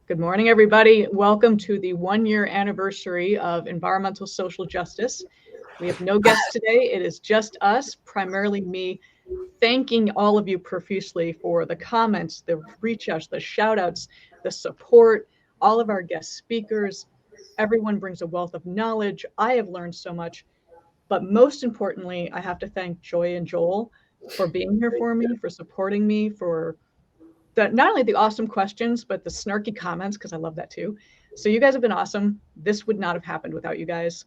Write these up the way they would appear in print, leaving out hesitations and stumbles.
Good morning, everybody. Welcome to the 1-year anniversary of environmental social justice. We have no guests today. It is just us, primarily me, thanking all of you profusely for the comments, the reach outs, the shout outs, the support, all of our guest speakers. Everyone brings a wealth of knowledge. I have learned so much. But most importantly, I have to thank Joy and Joel for being here for me, for supporting me, for not only the awesome questions, but the snarky comments, because I love that too. So you guys have been awesome. This would not have happened without you guys.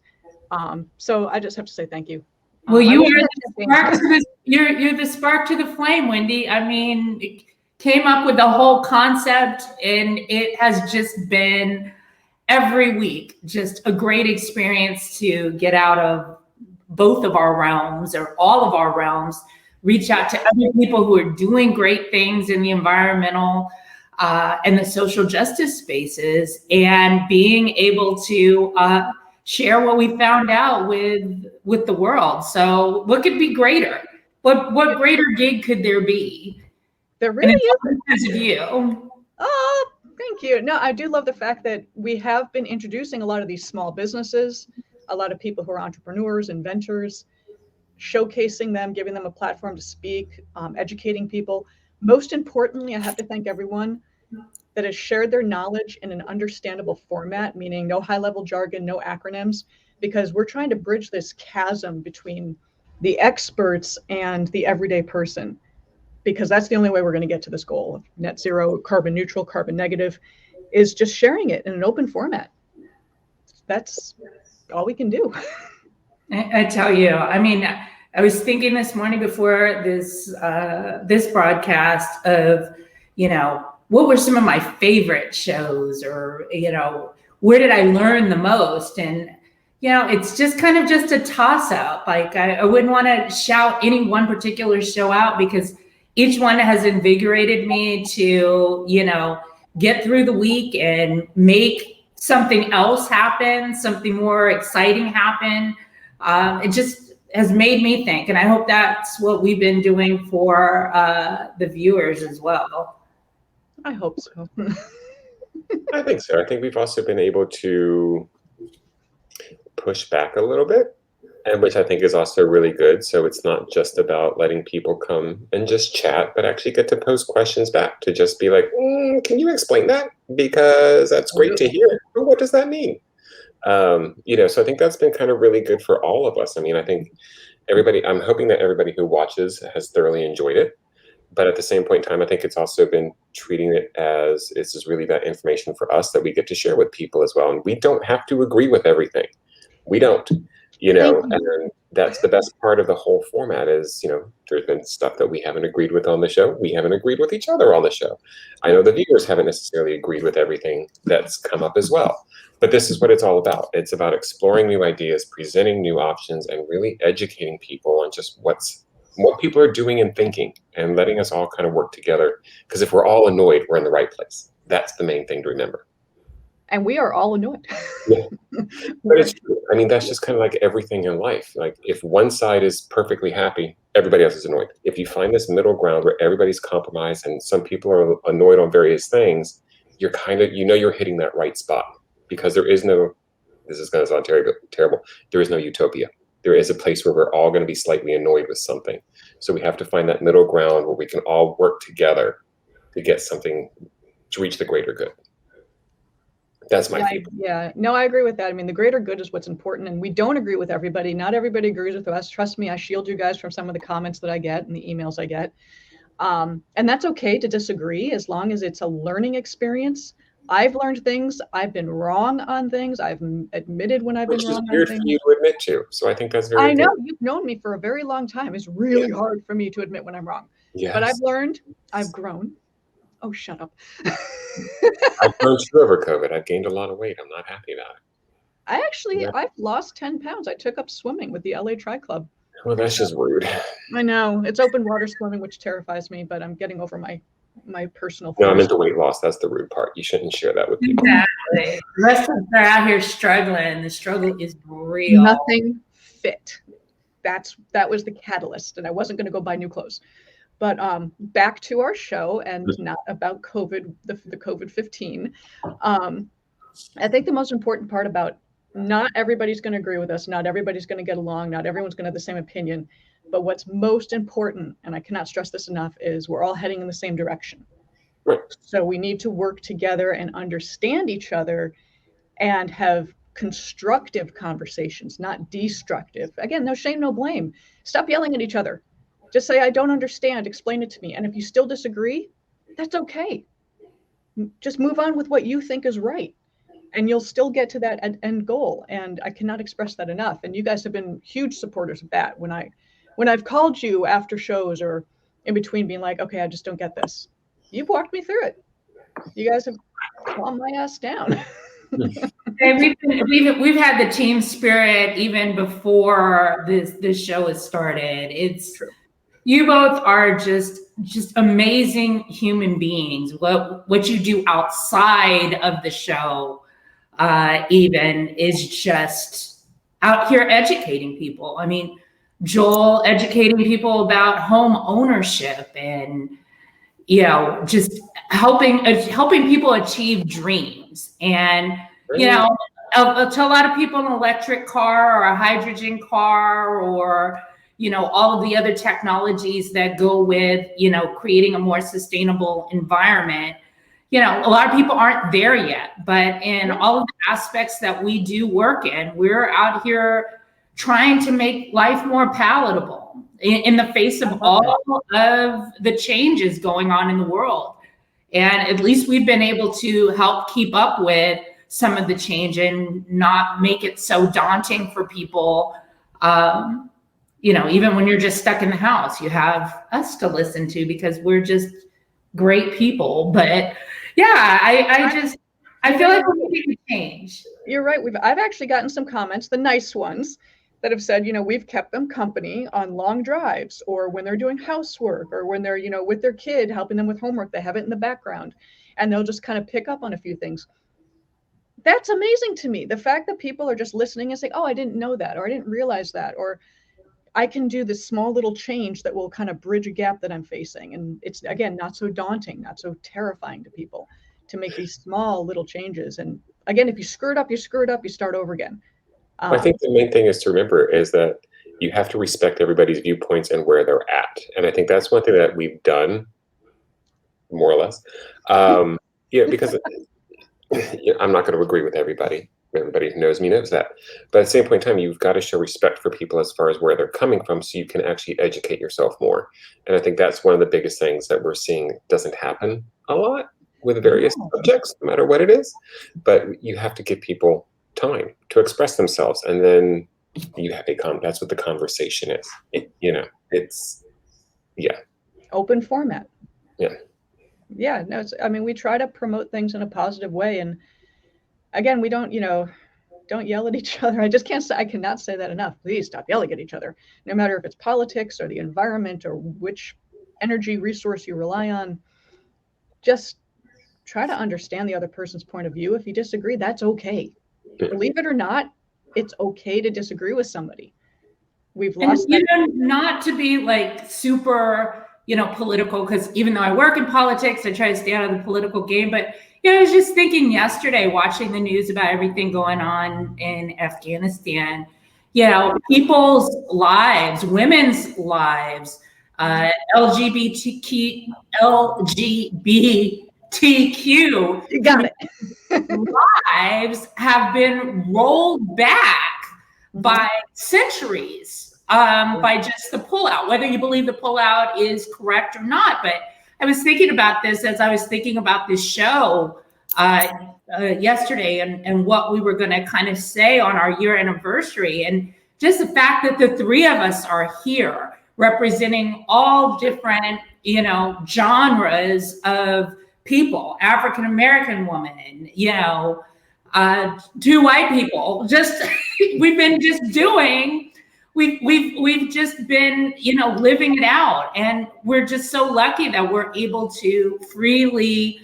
So I just have to say thank you. Well, you're the spark to the flame, Wendy. I mean, came up with the whole concept, and it has just been every week just a great experience to get out of both of our realms or all of our realms, reach out to other people who are doing great things in the environmental and the social justice spaces, and being able to share what we found out with the world. So what could be greater? What greater gig could there be? There really is. Because of you. Oh, thank you. No, I do love the fact that we have been introducing a lot of these small businesses, a lot of people who are entrepreneurs, inventors, showcasing them, giving them a platform to speak, educating people. Most importantly, I have to thank everyone that has shared their knowledge in an understandable format, meaning no high-level jargon, no acronyms, because we're trying to bridge this chasm between the experts and the everyday person, because that's the only way we're going to get to this goal of net zero, carbon neutral, carbon negative, is just sharing it in an open format. That's all we can do. I tell you, I mean, I was thinking this morning before this broadcast of, what were some of my favorite shows, or, where did I learn the most? And, it's just kind of just a toss up. Like I wouldn't want to shout any one particular show out, because each one has invigorated me to, get through the week and make something else happen, something more exciting happen. It just has made me think, and I hope that's what we've been doing for the viewers as well. I hope so. I think so. I think we've also been able to push back a little bit, and which I think is also really good. So it's not just about letting people come and just chat, but actually get to pose questions back, to just be like, can you explain that? Because that's great to hear. But what does that mean? So I think that's been kind of really good for all of us. I mean, I think I'm hoping that everybody who watches has thoroughly enjoyed it. But at the same point in time, I think it's also been treating it as it's just really that information for us that we get to share with people as well. And we don't have to agree with everything. We don't, and that's the best part of the whole format is, there's been stuff that we haven't agreed with on the show. We haven't agreed with each other on the show. I know the viewers haven't necessarily agreed with everything that's come up as well. But this is what it's all about. It's about exploring new ideas, presenting new options, and really educating people on just what people are doing and thinking, and letting us all kind of work together. Because if we're all annoyed, we're in the right place. That's the main thing to remember. And we are all annoyed. Yeah. But it's true. I mean, that's just kind of like everything in life. Like if one side is perfectly happy, everybody else is annoyed. If you find this middle ground where everybody's compromised and some people are annoyed on various things, you're kind of, you're hitting that right spot. Because there is no, this is going to sound terrible, there is no utopia. There is a place where we're all going to be slightly annoyed with something. So we have to find that middle ground where we can all work together to get something, to reach the greater good. That's my feeling. Yeah, no, I agree with that. I mean, the greater good is what's important, and we don't agree with everybody. Not everybody agrees with us. Trust me, I shield you guys from some of the comments that I get and the emails I get. And that's okay to disagree, as long as it's a learning experience. I've learned things. I've been wrong on things. I've admitted when I've been wrong on things. Which is weird for you to admit to. So I think that's very I know. good. You've known me for a very long time. It's really hard for me to admit when I'm wrong. Yes. But I've learned. I've grown. Oh, shut up. I've grown too over COVID. I've gained a lot of weight. I'm not happy about it. I've lost 10 pounds. I took up swimming with the LA Tri Club. Well, that's just rude. I know. It's open water swimming, which terrifies me, but I'm getting over my personal No, I'm into weight loss. That's the rude part. You shouldn't share that with people. Exactly. The rest of us are out here struggling. The struggle is real. Nothing fit. That was the catalyst, and I wasn't going to go buy new clothes. But back to our show, and not about COVID, the COVID-15. I think the most important part about, not everybody's going to agree with us, not everybody's going to get along, not everyone's going to have the same opinion. But what's most important, and I cannot stress this enough, is we're all heading in the same direction. Right. So we need to work together and understand each other and have constructive conversations, not destructive. Again, no shame, no blame. Stop yelling at each other. Just say, I don't understand, explain it to me. And if you still disagree, that's okay. Just move on with what you think is right, and you'll still get to that end goal. And I cannot express that enough. And you guys have been huge supporters of that. When I've called you after shows or in between, being like, okay, I just don't get this, you've walked me through it. You guys have calmed my ass down. And we've had the team spirit even before this show has started. It's true. You both are just amazing human beings. What you do outside of the show even is just out here educating people. I mean, Joel educating people about home ownership and, you know, just helping people achieve dreams. And, you know, to a lot of people, an electric car or a hydrogen car or, you know, all of the other technologies that go with, you know, creating a more sustainable environment. You know, a lot of people aren't there yet, but in all of the aspects that we do work in, we're out here trying to make life more palatable in the face of all of the changes going on in the world. And at least we've been able to help keep up with some of the change and not make it so daunting for people. You know, even when you're just stuck in the house, you have us to listen to because we're just great people. But yeah, I feel like we're making a change. You're right. I've actually gotten some comments, the nice ones, that have said, you know, we've kept them company on long drives or when they're doing housework or when they're, you know, with their kid, helping them with homework. They have it in the background and they'll just kind of pick up on a few things. That's amazing to me. The fact that people are just listening and saying, oh, I didn't know that, or I didn't realize that, or I can do this small little change that will kind of bridge a gap that I'm facing. And it's, again, not so daunting, not so terrifying to people to make these small little changes. And again, if you screw it up, you screw it up, you start over again. I think the main thing is to remember is that you have to respect everybody's viewpoints and where they're at. And I think that's one thing that we've done, more or less. Yeah, because I'm not going to agree with everybody. Everybody who knows me knows that. But at the same point in time, you've got to show respect for people as far as where they're coming from so you can actually educate yourself more. And I think that's one of the biggest things that we're seeing doesn't happen a lot with various subjects, no matter what it is. But you have to give people time to express themselves. And then you have that's what the conversation is. You know, it's, yeah. Open format. Yeah. Yeah, no, I mean, we try to promote things in a positive way. And again, we don't, you know, don't yell at each other. I cannot say that enough. Please stop yelling at each other, no matter if it's politics or the environment or which energy resource you rely on. Just try to understand the other person's point of view. If you disagree, that's okay. Believe it or not, it's okay to disagree with somebody. We've lost that. You know, not to be like super, you know, political, because even though I work in politics, I try to stay out of the political game. But you know, I was just thinking yesterday, watching the news about everything going on in Afghanistan, you know, people's lives, women's lives, LGBTQ, you got it. Lives have been rolled back by centuries, by just the pullout, whether you believe the pullout is correct or not. But I was thinking about this as I was thinking about this show yesterday and what we were going to kind of say on our year anniversary. And just the fact that the three of us are here representing all different, you know, genres of people, African-American women, you know, two white people, just, we've been just doing, we've just been, you know, living it out. And we're just so lucky that we're able to freely,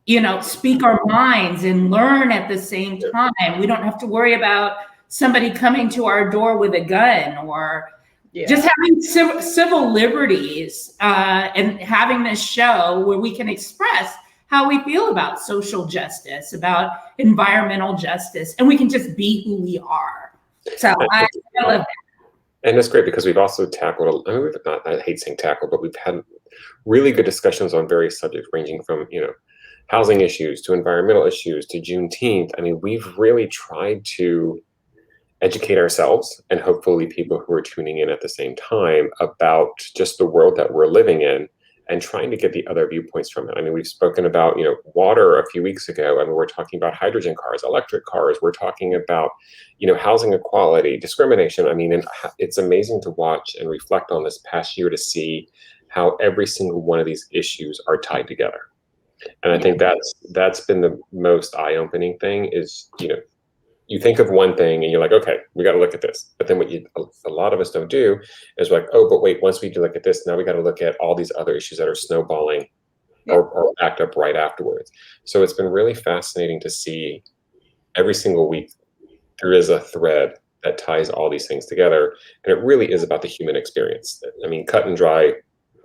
you know, speak our minds and learn at the same time. We don't have to worry about somebody coming to our door with a gun or, Yeah. Just having civil liberties and having this show where we can express how we feel about social justice, about environmental justice, and we can just be who we are. So I love that. And it's great because we've also tackled, I mean, I hate saying tackle, but we've had really good discussions on various subjects ranging from, housing issues to environmental issues to Juneteenth. I mean, we've really tried to educate ourselves and hopefully people who are tuning in at the same time about just the world that we're living in and trying to get the other viewpoints from it. I mean, we've spoken about, water a few weeks ago. I mean, we're talking about hydrogen cars, electric cars. We're talking about, housing equality, discrimination. I mean, and it's amazing to watch and reflect on this past year to see how every single one of these issues are tied together. And I think that's been the most eye-opening thing is, you think of one thing and you're like, okay, we got to look at this. But then what a lot of us don't do is like, oh, but wait, once we do look at this, now we got to look at all these other issues that are snowballing or backed up right afterwards. So it's been really fascinating to see every single week there is a thread that ties all these things together. And it really is about the human experience. I mean, cut and dry,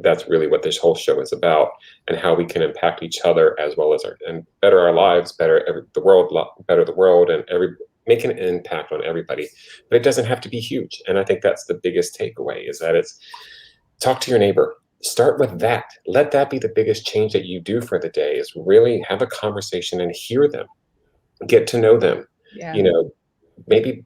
that's really what this whole show is about, and how we can impact each other as well as and better our lives, better the world, and make an impact on everybody. But it doesn't have to be huge. And I think that's the biggest takeaway is that it's talk to your neighbor. Start with that. Let that be the biggest change that you do for the day is really have a conversation and hear them, get to know them. Yeah. Maybe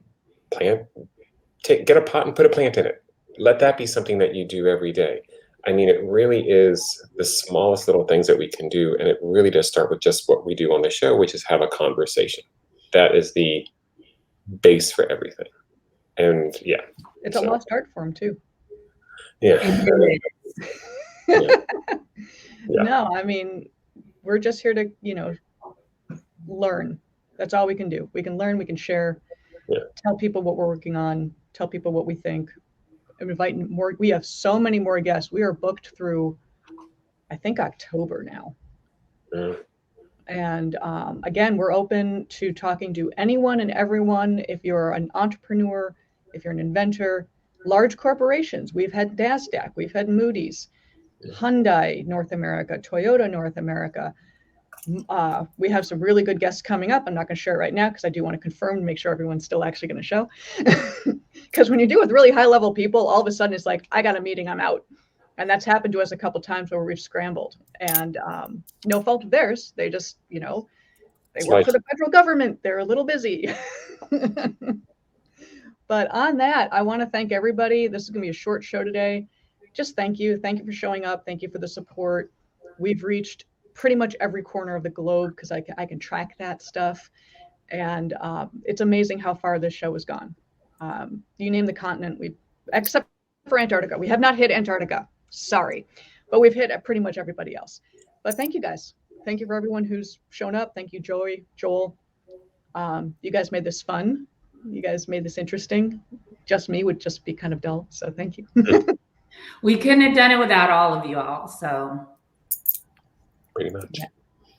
get a pot and put a plant in it. Let that be something that you do every day. I mean, it really is the smallest little things that we can do. And it really does start with just what we do on the show, which is have a conversation. That is the base for everything. And it's a lost art form too. Yeah. No, I mean, we're just here to, learn. That's all we can do. We can learn, we can share, tell people what we're working on, tell people what we think, invite more. We have so many more guests. We are booked through, I think, October now. And again, we're open to talking to anyone and everyone. If you're an entrepreneur, if you're an inventor, large corporations, we've had NASDAQ, we've had Moody's, Hyundai North America, Toyota North America. We have some really good guests coming up. I'm not going to share it right now because I do want to confirm and make sure everyone's still actually going to show. Because when you deal with really high level people, all of a sudden it's like, I got a meeting, I'm out. And that's happened to us a couple of times where we've scrambled, and no fault of theirs. They just, they work for the federal government. They're a little busy. But on that, I want to thank everybody. This is going to be a short show today. Just thank you. Thank you for showing up. Thank you for the support. We've reached pretty much every corner of the globe because I can track that stuff. And it's amazing how far this show has gone. You name the continent, except for Antarctica. We have not hit Antarctica. Sorry, but we've hit pretty much everybody else. But thank you guys. Thank you for everyone who's shown up. Thank you, Joel. You guys made this fun. You guys made this interesting. Just me would just be kind of dull. So thank you. We couldn't have done it without all of you all. So pretty much.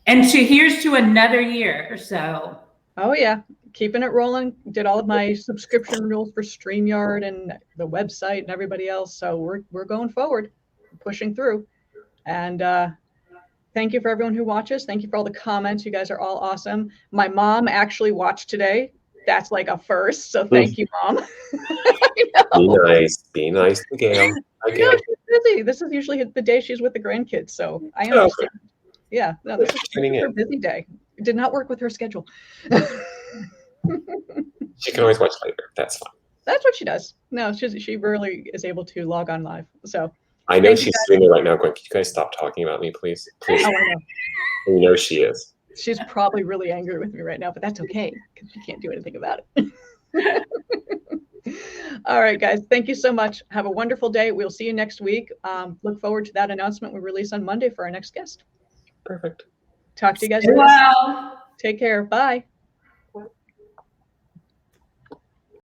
And here's to another year. So. Oh yeah, keeping it rolling. Did all of my subscription renewals for StreamYard and the website and everybody else. So we're going forward, pushing through. And thank you for everyone who watches. Thank you for all the comments. You guys are all awesome. My mom actually watched today. That's like a first. So thank you, Mom. Be nice to Gail. She's busy. This is usually the day she's with the grandkids. So I understand. Yeah, no, this is her busy day. It did not work with her schedule. She can always watch later. That's fine. That's what she does. No, she rarely is able to log on live. So I know she's streaming right now going, can you guys stop talking about me, please? Please. Oh, I know. I know she is. She's probably really angry with me right now, but that's okay because she can't do anything about it. All right, guys. Thank you so much. Have a wonderful day. We'll see you next week. Look forward to that announcement we release on Monday for our next guest. Perfect. Talk to you guys later. Well. Take care. Bye.